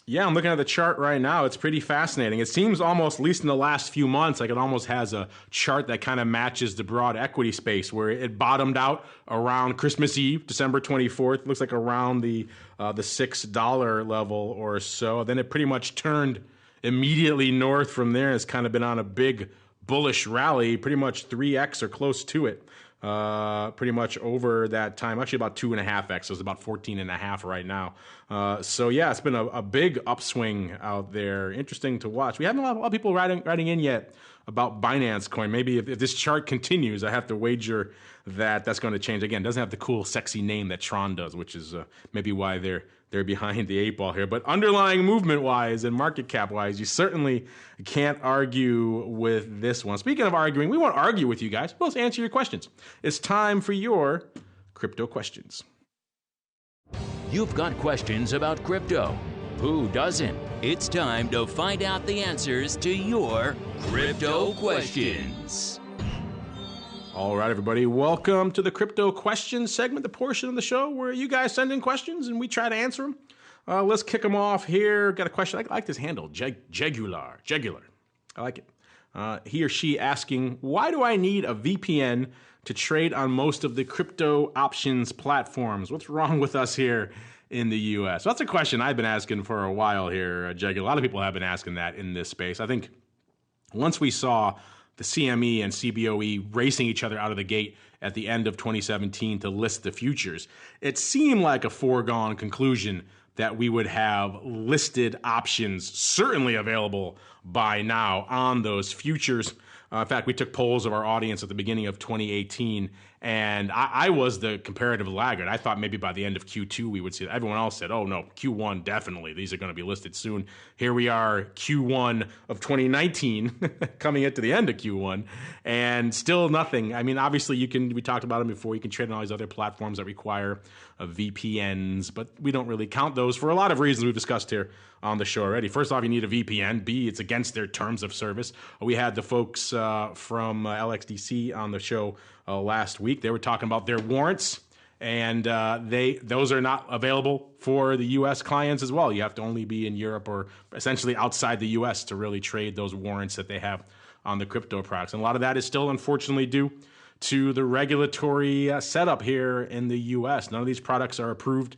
Yeah, I'm looking at the chart right now. It's pretty fascinating. It seems almost, at least in the last few months, like it almost has a chart that kind of matches the broad equity space, where it bottomed out around Christmas Eve, December 24th. Looks like around the $6 level or so. Then it pretty much turned immediately north from there. It's kind of been on a big bullish rally, pretty much 3x or close to it. Pretty much over that time, actually about 2.5x. So it's about 14.5 right now. So yeah, it's been a big upswing out there. Interesting to watch. We haven't a lot of people writing in yet about Binance Coin. Maybe if this chart continues, I have to wager that that's going to change. Again, it doesn't have the cool, sexy name that TRON does, which is maybe why they're behind the 8 ball here. But underlying movement-wise and market cap-wise, you certainly can't argue with this one. Speaking of arguing, we won't argue with you guys. We'll just answer your questions. It's time for your crypto questions. You've got questions about crypto. Who doesn't? It's time to find out the answers to your crypto questions. All right, everybody. Welcome to the Crypto Questions segment, the portion of the show where you guys send in questions and we try to answer them. Let's kick them off here. Got a question. I like this handle, Jegular. I like it. He or she asking, why do I need a VPN to trade on most of the crypto options platforms? What's wrong with us here in the U.S.? So that's a question I've been asking for a while here, Jegular. A lot of people have been asking that in this space. I think once we saw the CME and CBOE racing each other out of the gate at the end of 2017 to list the futures, it seemed like a foregone conclusion that we would have listed options certainly available by now on those futures. In fact, we took polls of our audience at the beginning of 2018, and I was the comparative laggard. I thought maybe by the end of Q2 we would see that. Everyone else said, oh no, Q1 definitely. These are going to be listed soon. Here we are, Q1 of 2019, coming into the end of Q1, and still nothing. I mean, obviously we talked about them before, you can trade on all these other platforms that require VPNs, but we don't really count those for a lot of reasons we've discussed here on the show already. First off, you need a VPN. B, it's against their terms of service. We had the folks from LXDC on the show last week. They were talking about their warrants, and those are not available for the U.S. clients as well. You have to only be in Europe or essentially outside the U.S. to really trade those warrants that they have on the crypto products. And a lot of that is still unfortunately due to the regulatory setup here in the U.S. None of these products are approved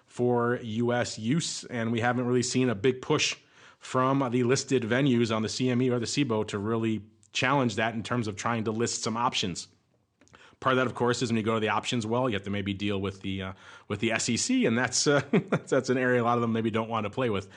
for U.S. use, and we haven't really seen a big push from the listed venues on the CME or the CBOE to really challenge that in terms of trying to list some options. Part of that, of course, is when you go to the options well, you have to maybe deal with the SEC, and that's that's an area a lot of them maybe don't want to play with.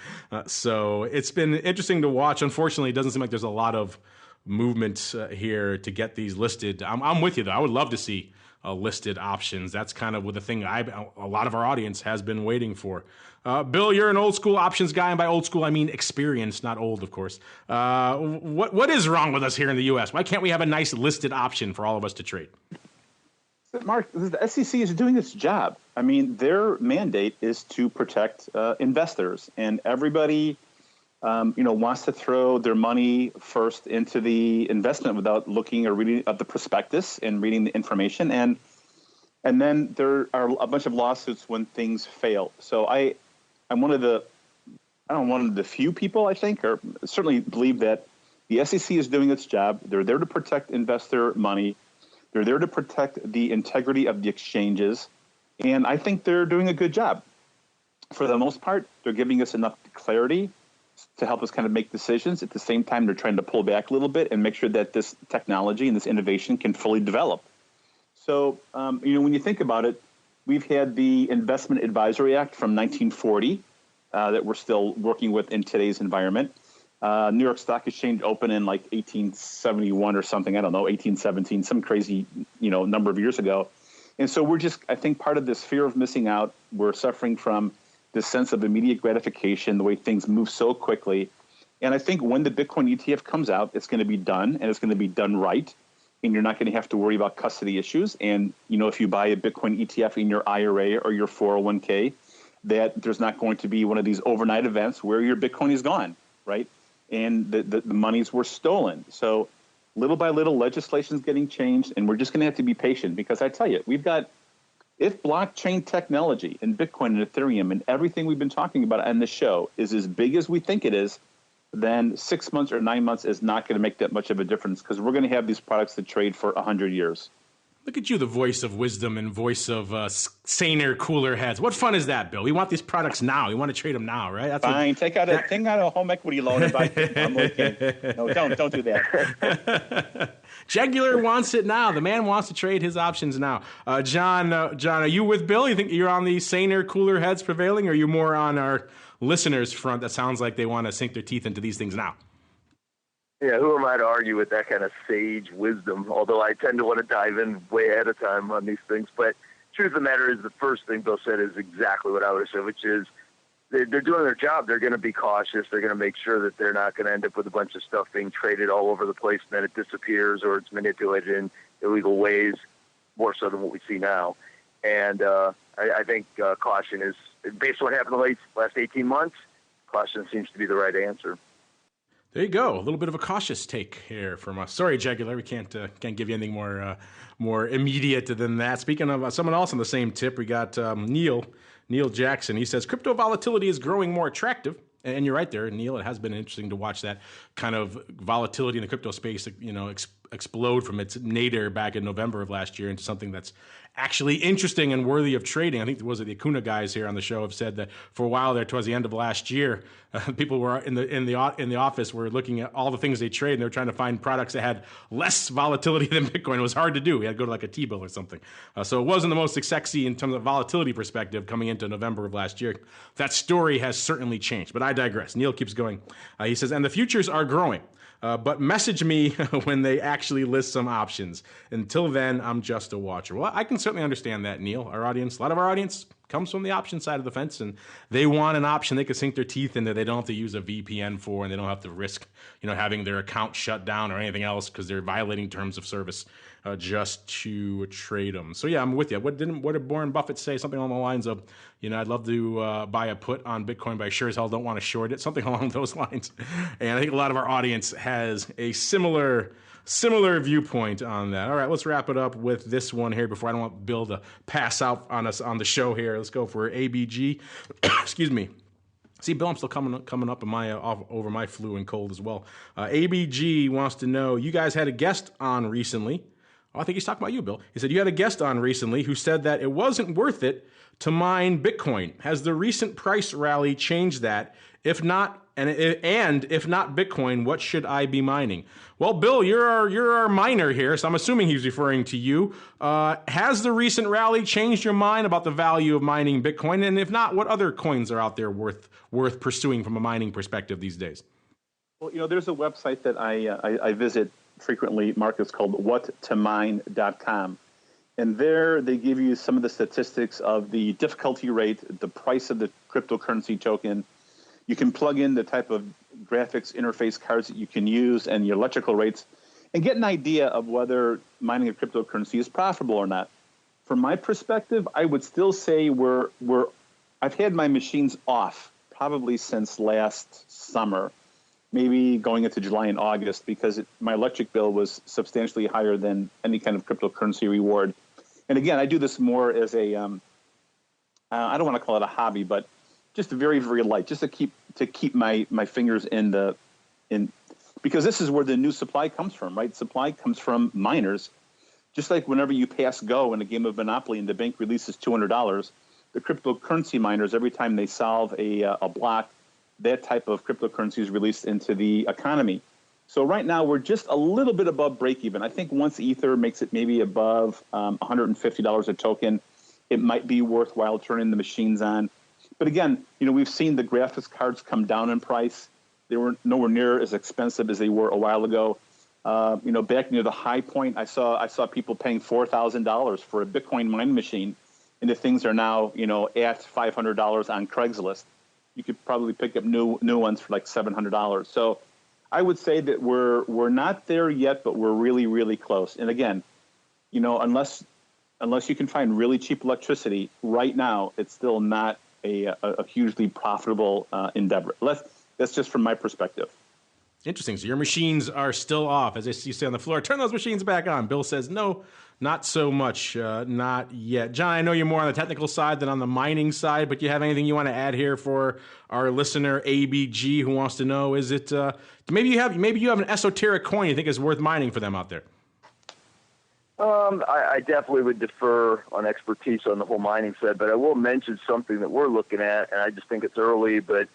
So it's been interesting to watch. Unfortunately, it doesn't seem like there's a lot of movement here to get these listed. I'm with you, though. I would love to see listed options. That's kind of the thing a lot of our audience has been waiting for. Bill, you're an old school options guy, and by old school I mean experienced, not old, of course. What is wrong with us here in the U.S.? Why can't we have a nice listed option for all of us to trade? Mark, the SEC is doing its job. I mean, their mandate is to protect investors, and everybody wants to throw their money first into the investment without looking or reading the prospectus and reading the information. And then there are a bunch of lawsuits when things fail. So I'm one of the few people, I think, or certainly believe that the SEC is doing its job. They're there to protect investor money. They're there to protect the integrity of the exchanges. And I think they're doing a good job. For the most part, they're giving us enough clarity to help us kind of make decisions. At the same time, they're trying to pull back a little bit and make sure that this technology and this innovation can fully develop. So, when you think about it, we've had the Investment Advisory Act from 1940 that we're still working with in today's environment. New York Stock Exchange opened in like 1871 or something. I don't know, 1817, some crazy, number of years ago. And so we're just, I think, part of this fear of missing out. We're suffering from this sense of immediate gratification, the way things move so quickly. And I think when the Bitcoin ETF comes out, it's going to be done, and it's going to be done right. And you're not going to have to worry about custody issues. And, if you buy a Bitcoin ETF in your IRA or your 401k, that there's not going to be one of these overnight events where your Bitcoin is gone, right? And the monies were stolen. So little by little, legislation's getting changed, and we're just going to have to be patient because I tell you, if blockchain technology and Bitcoin and Ethereum and everything we've been talking about on this show is as big as we think it is, then 6 months or 9 months is not going to make that much of a difference because we're going to have these products that trade for 100 years. Look at you, the voice of wisdom and voice of saner, cooler heads. What fun is that, Bill? We want these products now. We want to trade them now, right? That's fine. Take out a home equity loan and buy them. I'm looking. No, don't do that. Jegular wants it now. The man wants to trade his options now. John, are you with Bill? You think you're on the saner, cooler heads prevailing, or are you more on our listeners' front that sounds like they want to sink their teeth into these things now? Yeah, who am I to argue with that kind of sage wisdom? Although I tend to want to dive in way ahead of time on these things. But truth of the matter is the first thing Bill said is exactly what I would have said, which is they're doing their job. They're going to be cautious. They're going to make sure that they're not going to end up with a bunch of stuff being traded all over the place and then it disappears or it's manipulated in illegal ways, more so than what we see now. And I think caution is, based on what happened in the last 18 months, caution seems to be the right answer. There you go. A little bit of a cautious take here from us. Sorry, Jegular, we can't give you anything more immediate than that. Speaking of someone else on the same tip, we got Neil Neil Jackson. He says, crypto volatility is growing more attractive. And you're right there, Neil. It has been interesting to watch that kind of volatility in the crypto space, explode from its nadir back in November of last year into something that's actually interesting and worthy of trading. I think the Acuna guys here on the show have said that for a while there, towards the end of last year, people were in the office were looking at all the things they trade, and they were trying to find products that had less volatility than Bitcoin. It was hard to do. We had to go to like a T-bill or something. So it wasn't the most sexy in terms of volatility perspective coming into November of last year. That story has certainly changed, but I digress. Neil keeps going. He says, and the futures are growing. But message me when they actually list some options. Until then, I'm just a watcher. Well, I can certainly understand that, Neil. A lot of our audience comes from the option side of the fence, and they want an option they can sink their teeth into. They don't have to use a VPN for, and they don't have to risk, having their account shut down or anything else because they're violating terms of service just to trade them. So yeah, I'm with you. What did Warren Buffett say? Something along the lines of, I'd love to buy a put on Bitcoin, but I sure as hell don't want to short it. Something along those lines. And I think a lot of our audience has a similar viewpoint on that. All right, let's wrap it up with this one here before I don't want Bill to pass out on us on the show here. Let's go for ABG. Excuse me. See, Bill, I'm still coming up in over my flu and cold as well. ABG wants to know, you guys had a guest on recently. Oh, I think he's talking about you, Bill. He said you had a guest on recently who said that it wasn't worth it to mine Bitcoin. Has the recent price rally changed that? If not, and if not Bitcoin, what should I be mining? Well, Bill, you're our miner here, so I'm assuming he's referring to you. Has the recent rally changed your mind about the value of mining Bitcoin? And if not, what other coins are out there worth pursuing from a mining perspective these days? Well, there's a website that I visit frequently, Mark. It's called whattomine.com. And there they give you some of the statistics of the difficulty rate, the price of the cryptocurrency token. You can plug in the type of graphics interface cards that you can use and your electrical rates and get an idea of whether mining a cryptocurrency is profitable or not. From my perspective, I would still say I've had my machines off probably since last summer, maybe going into July and August, because my electric bill was substantially higher than any kind of cryptocurrency reward. And again, I do this more as a, I don't want to call it a hobby, but just very, very light, just to keep my fingers in because this is where the new supply comes from, right? Supply comes from miners. Just like whenever you pass go in a game of Monopoly and the bank releases $200, the cryptocurrency miners, every time they solve a block, that type of cryptocurrency is released into the economy. So right now we're just a little bit above break even. I think once Ether makes it maybe above $150 a token, it might be worthwhile turning the machines on. But again, we've seen the graphics cards come down in price. They were nowhere near as expensive as they were a while ago. Back near the high point, I saw people paying $4,000 for a Bitcoin mining machine, and the things are now at $500 on Craigslist. You could probably pick up new ones for like $700. So I would say that we're not there yet, but we're really, really close. And again, unless you can find really cheap electricity right now, it's still not a hugely profitable endeavor. That's just from my perspective. Interesting. So your machines are still off, as you say on the floor. Turn those machines back on. Bill says, no, not so much. Not yet. John, I know you're more on the technical side than on the mining side, but do you have anything you want to add here for our listener, ABG, who wants to know, is it, maybe you have an esoteric coin you think is worth mining for them out there? I definitely would defer on expertise on the whole mining side, but I will mention something that we're looking at, and I just think it's early, but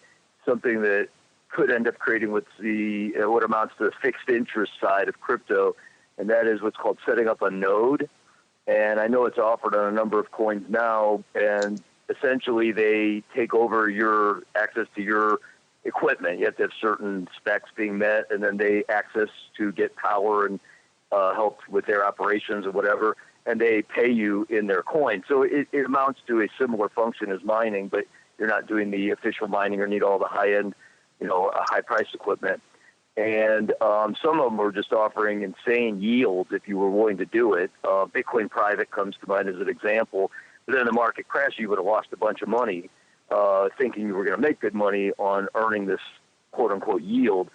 something that could end up creating what amounts to the fixed interest side of crypto, and that is what's called setting up a node. And I know it's offered on a number of coins now, and essentially they take over your access to your equipment. You have to have certain specs being met, and then they access to get power and help with their operations or whatever, and they pay you in their coin. So it amounts to a similar function as mining, but you're not doing the official mining or need all the high-end, high-priced equipment. And some of them are just offering insane yields if you were willing to do it. Bitcoin Private comes to mind as an example. But then the market crashed, you would have lost a bunch of money thinking you were going to make good money on earning this quote-unquote yield.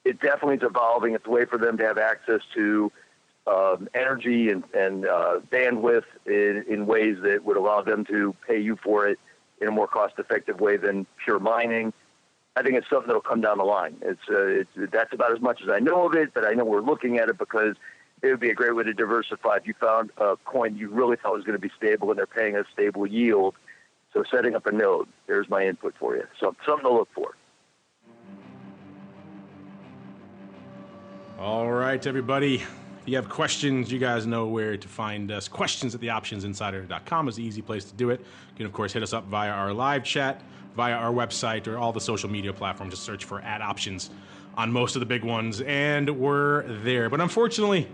It definitely is evolving. It's a way for them to have access to energy and bandwidth in ways that would allow them to pay you for it in a more cost-effective way than pure mining. I think it's something that'll come down the line. That's about as much as I know of it, but I know we're looking at it because it would be a great way to diversify. If you found a coin you really thought was going to be stable and they're paying a stable yield, so setting up a node, there's my input for you. So something to look for. All right, everybody. If you have questions, you guys know where to find us. Questions at theoptionsinsider.com is the easy place to do it. You can, of course, hit us up via our live chat, via our website, or all the social media platforms. Just search for @options on most of the big ones, and we're there. But unfortunately,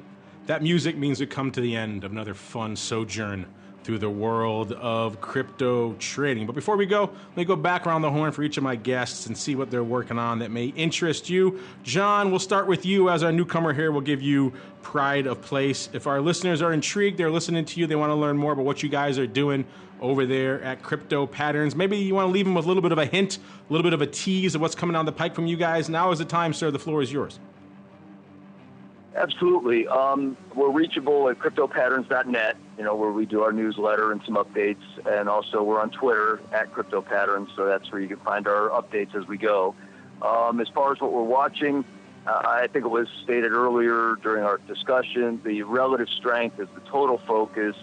that music means we come to the end of another fun sojourn through the world of crypto trading. But before we go, let me go back around the horn for each of my guests and see what they're working on that may interest you. John, we'll start with you as our newcomer here. We'll give you pride of place. If our listeners are intrigued, they're listening to you, they want to learn more about what you guys are doing over there at Crypto Patterns. Maybe you want to leave them with a little bit of a hint, a little bit of a tease of what's coming down the pike from you guys. Now is the time, sir. The floor is yours. Absolutely. We're reachable at cryptopatterns.net, where we do our newsletter and some updates. And also we're on Twitter at Crypto Patterns, so that's where you can find our updates as we go. As far as what we're watching, I think it was stated earlier during our discussion, the relative strength is the total focus.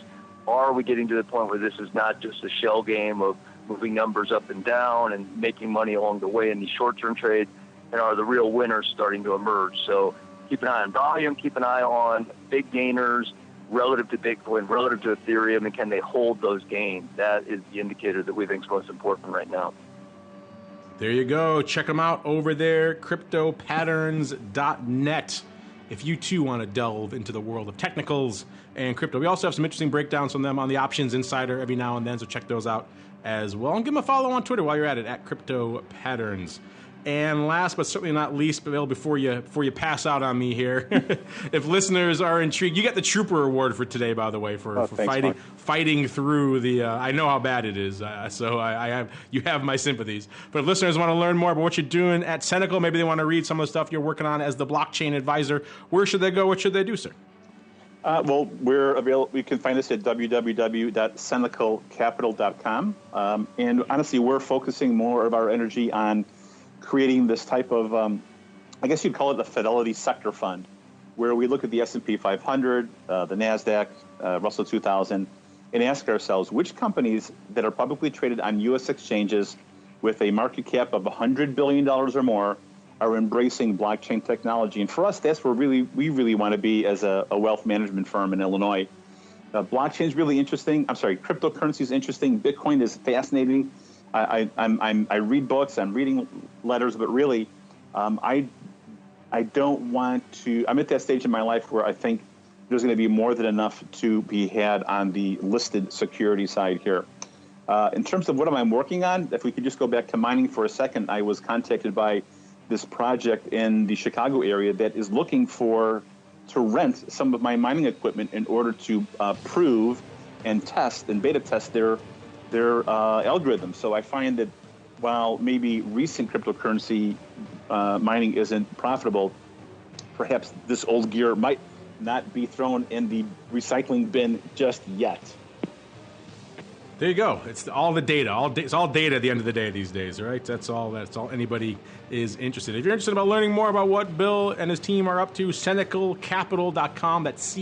Are we getting to the point where this is not just a shell game of moving numbers up and down and making money along the way in these short-term trades? And are the real winners starting to emerge? So keep an eye on volume, keep an eye on big gainers relative to Bitcoin, relative to Ethereum, and can they hold those gains? That is the indicator that we think is most important right now. There you go. Check them out over there, cryptopatterns.net. If you too want to delve into the world of technicals and crypto. We also have some interesting breakdowns from them on the Options Insider every now and then, so check those out as well. And give them a follow on Twitter while you're at it, at Crypto Patterns. And last but certainly not least, Bill, before you pass out on me here, if listeners are intrigued, you get the Trooper Award for today, by the way, for thanks, fighting through the. I know how bad it is, so you have my sympathies. But if listeners want to learn more about what you're doing at Senecal, maybe they want to read some of the stuff you're working on as the blockchain advisor. Where should they go? What should they do, sir? Well, we're available. You can find us at www.senecalcapital.com. And honestly, we're focusing more of our energy on creating this type of, I guess you'd call it the Fidelity Sector Fund, where we look at the S&P 500, the NASDAQ, Russell 2000, and ask ourselves which companies that are publicly traded on U.S. exchanges with a market cap of $100 billion or more are embracing blockchain technology. And for us, that's where we really want to be as a wealth management firm in Illinois. Blockchain is really interesting. I'm sorry, cryptocurrency is interesting. Bitcoin is fascinating. I read books, I'm reading letters, but really, I don't want to. I'm at that stage in my life where I think there's going to be more than enough to be had on the listed security side here. In terms of what am I working on, if we could just go back to mining for a second, I was contacted by this project in the Chicago area that is looking to rent some of my mining equipment in order to prove and test and beta test their algorithm. So I find that while maybe recent cryptocurrency mining isn't profitable, perhaps this old gear might not be thrown in the recycling bin just yet. There you go. It's all the data. It's all data at the end of the day these days, right? That's all anybody is interested in. If you're interested about learning more about what Bill and his team are up to, senecalcapital.com. That's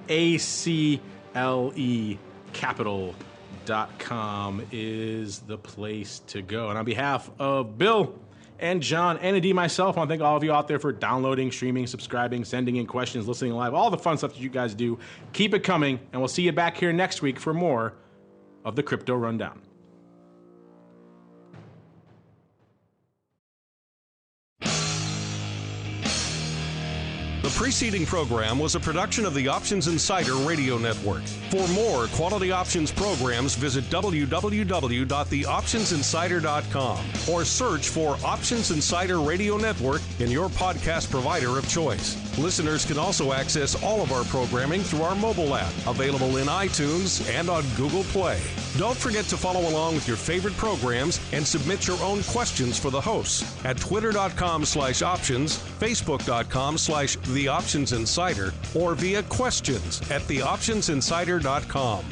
CENACLE capital.com is the place to go. And on behalf of Bill and John and indeed myself, I want to thank all of you out there for downloading, streaming, subscribing, sending in questions, listening live, all the fun stuff that you guys do. Keep it coming, and we'll see you back here next week for more of the Crypto Rundown. The preceding program was a production of the Options Insider Radio Network. For more quality options programs, visit www.theoptionsinsider.com or search for Options Insider Radio Network in your podcast provider of choice. Listeners can also access all of our programming through our mobile app, available in iTunes and on Google Play. Don't forget to follow along with your favorite programs and submit your own questions for the hosts at twitter.com/options, facebook.com/theoptionsinsider, or via questions at theoptionsinsider.com.